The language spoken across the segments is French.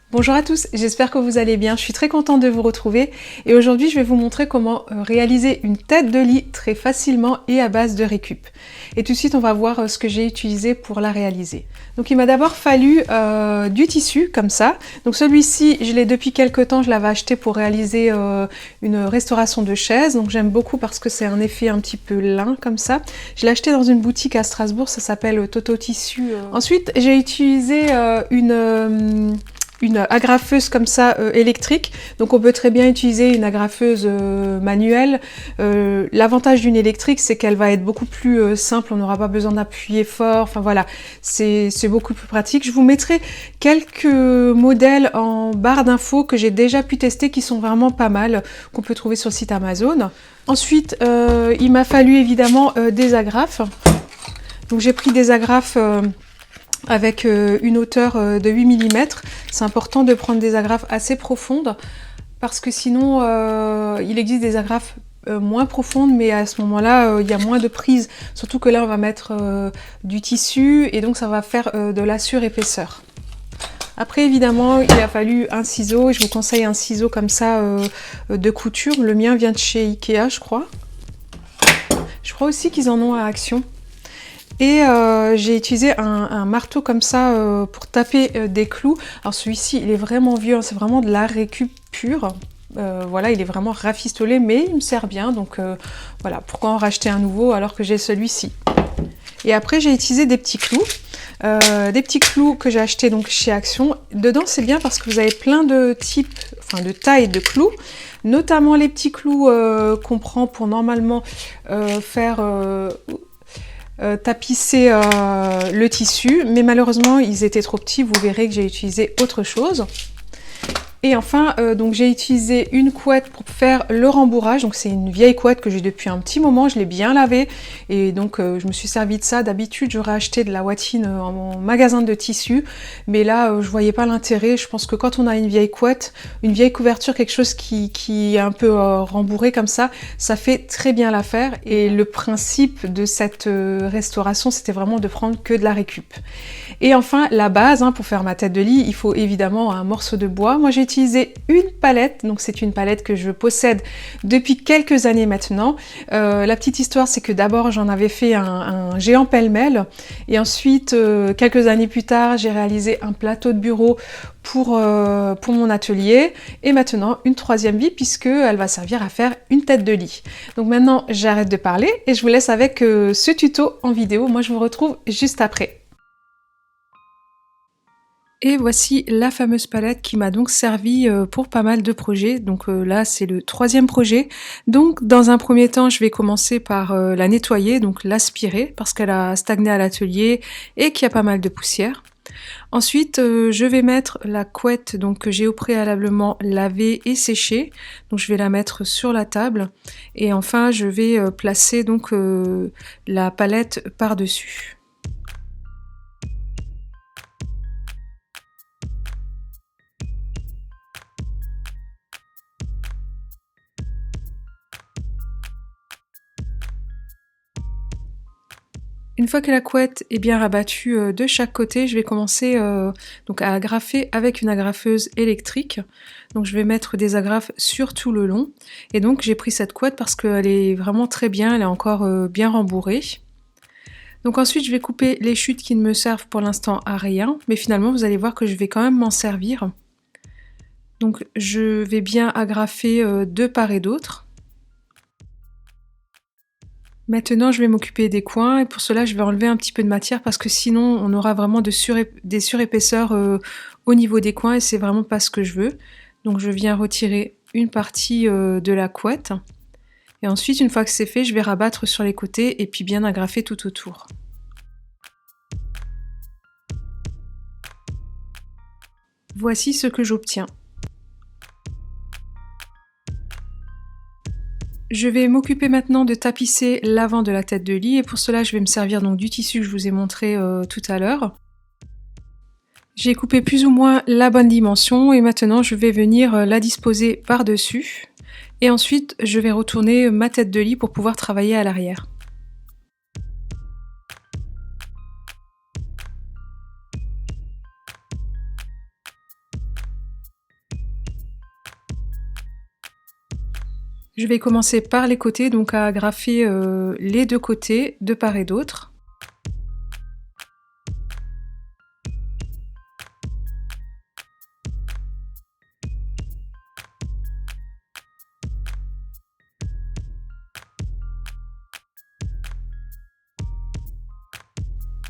Bonjour à tous, j'espère que vous allez bien. Je suis très contente de vous retrouver et aujourd'hui je vais vous montrer comment réaliser une tête de lit très facilement et à base de récup. Et tout de suite on va voir ce que j'ai utilisé pour la réaliser. Donc il m'a d'abord fallu du tissu comme ça. Donc celui-ci je l'ai depuis quelques temps, je l'avais acheté pour réaliser une restauration de chaise. Donc j'aime beaucoup parce que c'est un effet un petit peu lin comme ça. Je l'ai acheté dans une boutique à Strasbourg, ça s'appelle Toto Tissu. Ensuite j'ai utilisé une agrafeuse comme ça électrique, donc on peut très bien utiliser une agrafeuse manuelle. L'avantage d'une électrique c'est qu'elle va être beaucoup plus simple, on n'aura pas besoin d'appuyer fort, enfin voilà, c'est beaucoup plus pratique. Je vous mettrai quelques modèles en barre d'infos que j'ai déjà pu tester qui sont vraiment pas mal, qu'on peut trouver sur le site Amazon. Ensuite il m'a fallu évidemment des agrafes, donc j'ai pris des agrafes avec une hauteur de 8 mm. C'est important de prendre des agrafes assez profondes parce que sinon il existe des agrafes moins profondes, mais à ce moment-là il y a moins de prise, surtout que là on va mettre du tissu et donc ça va faire de la surépaisseur. Après évidemment il a fallu un ciseau, je vous conseille un ciseau comme ça de couture, le mien vient de chez Ikea je crois aussi qu'ils en ont à Action. Et j'ai utilisé un marteau comme ça pour taper des clous. Alors celui-ci, il est vraiment vieux, hein, c'est vraiment de la récup pure. Voilà, il est vraiment rafistolé, mais il me sert bien. Donc voilà, pourquoi en racheter un nouveau alors que j'ai celui-ci. Et après, j'ai utilisé des petits clous. Des petits clous que j'ai achetés donc chez Action. Dedans, c'est bien parce que vous avez plein de types, enfin de tailles de clous. Notamment les petits clous qu'on prend pour normalement faire... tapisser le tissu, mais malheureusement ils étaient trop petits, vous verrez que j'ai utilisé autre chose. Et enfin donc j'ai utilisé une couette pour faire le rembourrage, donc c'est une vieille couette que j'ai depuis un petit moment, je l'ai bien lavée et donc je me suis servi de ça. D'habitude j'aurais acheté de la watine en magasin de tissu, mais là je voyais pas l'intérêt. Je pense que quand on a une vieille couette, une vieille couverture, quelque chose qui est un peu rembourré comme ça fait très bien l'affaire. Et le principe de cette restauration c'était vraiment de prendre que de la récup. Et enfin la base, hein, pour faire ma tête de lit, il faut évidemment un morceau de bois. Moi j'ai utilisé une palette, donc c'est une palette que je possède depuis quelques années maintenant. La petite histoire c'est que d'abord j'en avais fait un géant pêle-mêle et ensuite quelques années plus tard j'ai réalisé un plateau de bureau pour mon atelier et maintenant une troisième vie puisque elle va servir à faire une tête de lit. Donc maintenant j'arrête de parler et je vous laisse avec ce tuto en vidéo. Moi je vous retrouve juste après. Et voici la fameuse palette qui m'a donc servi pour pas mal de projets. Donc là c'est le troisième projet. Donc dans un premier temps je vais commencer par la nettoyer, donc l'aspirer parce qu'elle a stagné à l'atelier et qu'il y a pas mal de poussière. Ensuite je vais mettre la couette donc, que j'ai au préalablement lavée et séchée. Donc je vais la mettre sur la table. Et enfin je vais placer donc la palette par-dessus. Une fois que la couette est bien rabattue de chaque côté, je vais commencer donc à agrafer avec une agrafeuse électrique. Donc je vais mettre des agrafes sur tout le long. Et donc j'ai pris cette couette parce qu'elle est vraiment très bien, elle est encore bien rembourrée. Donc ensuite je vais couper les chutes qui ne me servent pour l'instant à rien, mais finalement vous allez voir que je vais quand même m'en servir. Donc je vais bien agrafer de part et d'autre. Maintenant, je vais m'occuper des coins et pour cela, je vais enlever un petit peu de matière parce que sinon, on aura vraiment des surépaisseurs au niveau des coins et c'est vraiment pas ce que je veux. Donc, je viens retirer une partie de la couette et ensuite, une fois que c'est fait, je vais rabattre sur les côtés et puis bien agrafer tout autour. Voici ce que j'obtiens. Je vais m'occuper maintenant de tapisser l'avant de la tête de lit et pour cela je vais me servir donc du tissu que je vous ai montré tout à l'heure. J'ai coupé plus ou moins la bonne dimension et maintenant je vais venir la disposer par-dessus et ensuite je vais retourner ma tête de lit pour pouvoir travailler à l'arrière. Je vais commencer par les côtés, donc à agrafer les deux côtés de part et d'autre.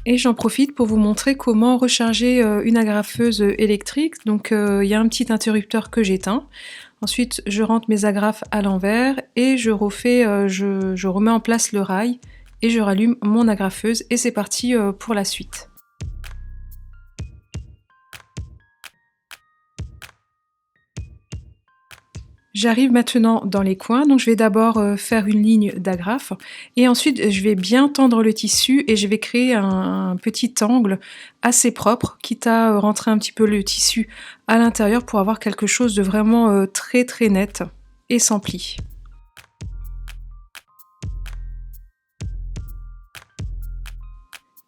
Et j'en profite pour vous montrer comment recharger une agrafeuse électrique. Donc il y a un petit interrupteur que j'éteins. Ensuite, je rentre mes agrafes à l'envers et je remets en place le rail et je rallume mon agrafeuse et c'est parti pour la suite. J'arrive maintenant dans les coins, donc je vais d'abord faire une ligne d'agrafe et ensuite je vais bien tendre le tissu et je vais créer un petit angle assez propre, quitte à rentrer un petit peu le tissu à l'intérieur pour avoir quelque chose de vraiment très très net et sans pli.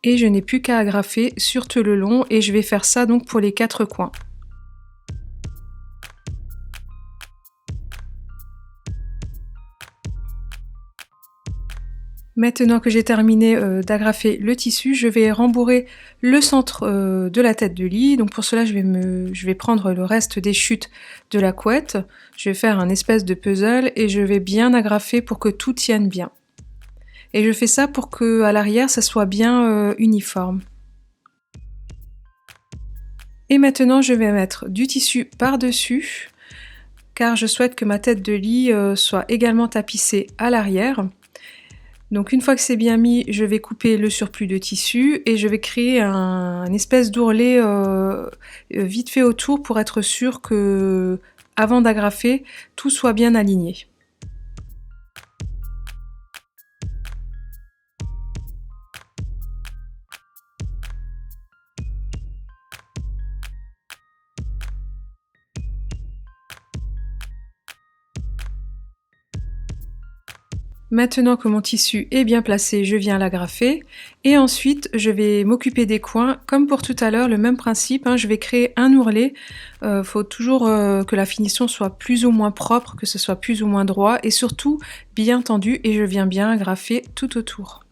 Et je n'ai plus qu'à agrafer sur tout le long et je vais faire ça donc pour les 4 coins. Maintenant que j'ai terminé d'agrafer le tissu, je vais rembourrer le centre de la tête de lit. Donc pour cela, je vais prendre le reste des chutes de la couette. Je vais faire un espèce de puzzle et je vais bien agrafer pour que tout tienne bien. Et je fais ça pour que à l'arrière, ça soit bien uniforme. Et maintenant, je vais mettre du tissu par-dessus, car je souhaite que ma tête de lit soit également tapissée à l'arrière. Donc une fois que c'est bien mis, je vais couper le surplus de tissu et je vais créer un espèce d'ourlet vite fait autour pour être sûr que, avant d'agrafer, tout soit bien aligné. Maintenant que mon tissu est bien placé, je viens l'agrafer et ensuite je vais m'occuper des coins. Comme pour tout à l'heure, le même principe, hein, je vais créer un ourlet. Faut toujours que la finition soit plus ou moins propre, que ce soit plus ou moins droit et surtout bien tendu et je viens bien agrafer tout autour.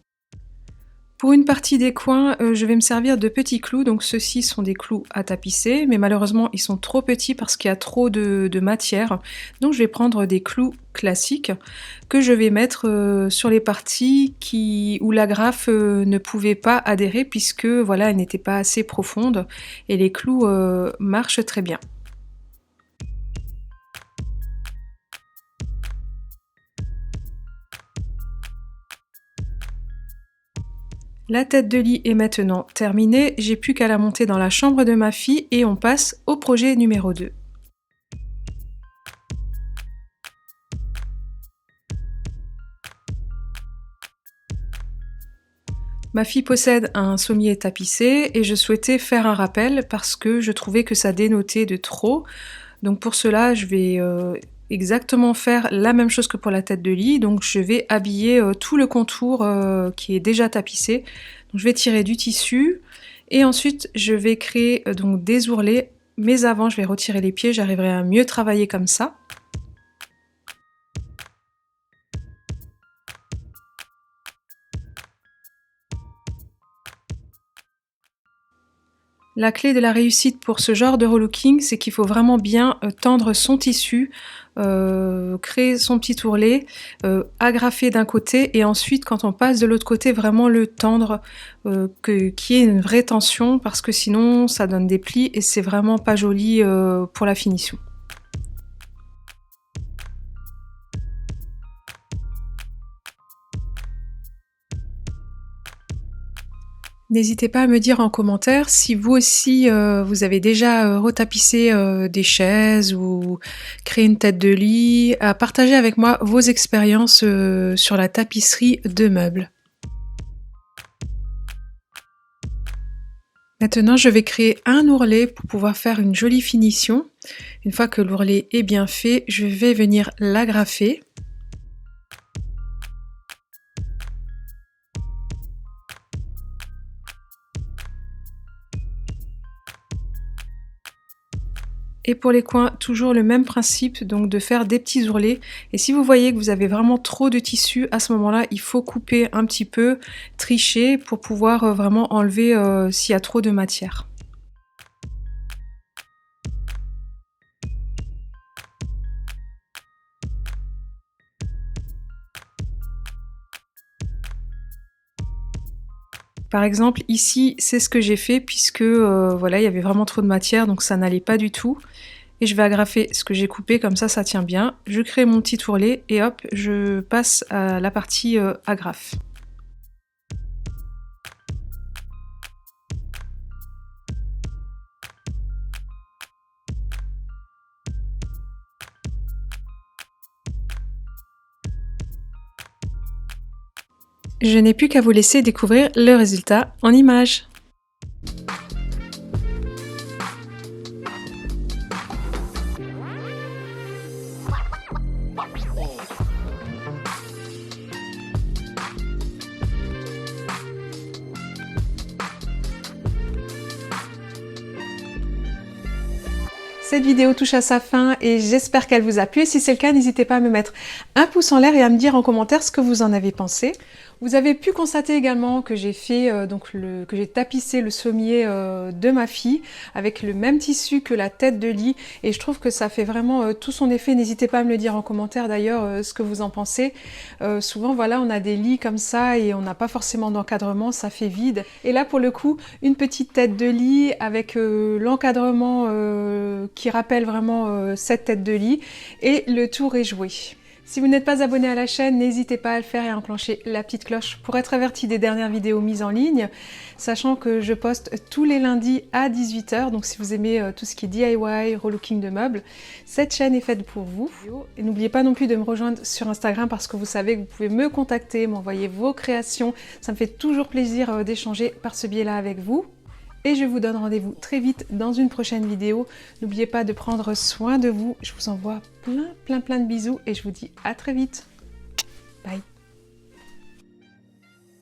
Pour une partie des coins, je vais me servir de petits clous, donc ceux-ci sont des clous à tapisser, mais malheureusement ils sont trop petits parce qu'il y a trop de matière. Donc je vais prendre des clous classiques que je vais mettre sur les parties où l'agrafe ne pouvait pas adhérer puisque voilà, elle n'était pas assez profonde et les clous marchent très bien. La tête de lit est maintenant terminée, j'ai plus qu'à la monter dans la chambre de ma fille et on passe au projet numéro 2. Ma fille possède un sommier tapissé et je souhaitais faire un rappel parce que je trouvais que ça dénotait de trop. Donc pour cela, je vais exactement faire la même chose que pour la tête de lit. Donc je vais habiller tout le contour qui est déjà tapissé. Donc je vais tirer du tissu et ensuite je vais créer donc des ourlets. Mais avant, je vais retirer les pieds, j'arriverai à mieux travailler comme ça. La clé de la réussite pour ce genre de relooking, c'est qu'il faut vraiment bien tendre son tissu, créer son petit ourlet, agrafer d'un côté et ensuite quand on passe de l'autre côté, vraiment le tendre, qu'il y ait une vraie tension parce que sinon ça donne des plis et c'est vraiment pas joli pour la finition. N'hésitez pas à me dire en commentaire si vous aussi vous avez déjà retapissé des chaises ou créé une tête de lit, à partager avec moi vos expériences sur la tapisserie de meubles. Maintenant, je vais créer un ourlet pour pouvoir faire une jolie finition. Une fois que l'ourlet est bien fait, je vais venir l'agrafer. Et pour les coins, toujours le même principe, donc de faire des petits ourlets. Et si vous voyez que vous avez vraiment trop de tissu, à ce moment-là, il faut couper un petit peu, tricher pour pouvoir vraiment enlever s'il y a trop de matière. Par exemple, ici, c'est ce que j'ai fait puisque voilà, il y avait vraiment trop de matière, donc ça n'allait pas du tout. Et je vais agrafer ce que j'ai coupé, comme ça tient bien. Je crée mon petit ourlet et hop, je passe à la partie agrafe. Je n'ai plus qu'à vous laisser découvrir le résultat en images. Cette vidéo touche à sa fin et j'espère qu'elle vous a plu. Et si c'est le cas, n'hésitez pas à me mettre un pouce en l'air et à me dire en commentaire ce que vous en avez pensé. Vous avez pu constater également que j'ai fait que j'ai tapissé le sommier de ma fille avec le même tissu que la tête de lit et je trouve que ça fait vraiment tout son effet. N'hésitez pas à me le dire en commentaire d'ailleurs ce que vous en pensez. Souvent voilà, on a des lits comme ça et on n'a pas forcément d'encadrement, ça fait vide. Et là pour le coup, une petite tête de lit avec l'encadrement qui rappelle vraiment cette tête de lit et le tour est joué. Si vous n'êtes pas abonné à la chaîne, n'hésitez pas à le faire et à enclencher la petite cloche pour être averti des dernières vidéos mises en ligne, sachant que je poste tous les lundis à 18 h, donc si vous aimez tout ce qui est DIY, relooking de meubles, cette chaîne est faite pour vous. Et n'oubliez pas non plus de me rejoindre sur Instagram parce que vous savez que vous pouvez me contacter, m'envoyer vos créations, ça me fait toujours plaisir d'échanger par ce biais-là avec vous. Et je vous donne rendez-vous très vite dans une prochaine vidéo. N'oubliez pas de prendre soin de vous. Je vous envoie plein de bisous et je vous dis à très vite. Bye.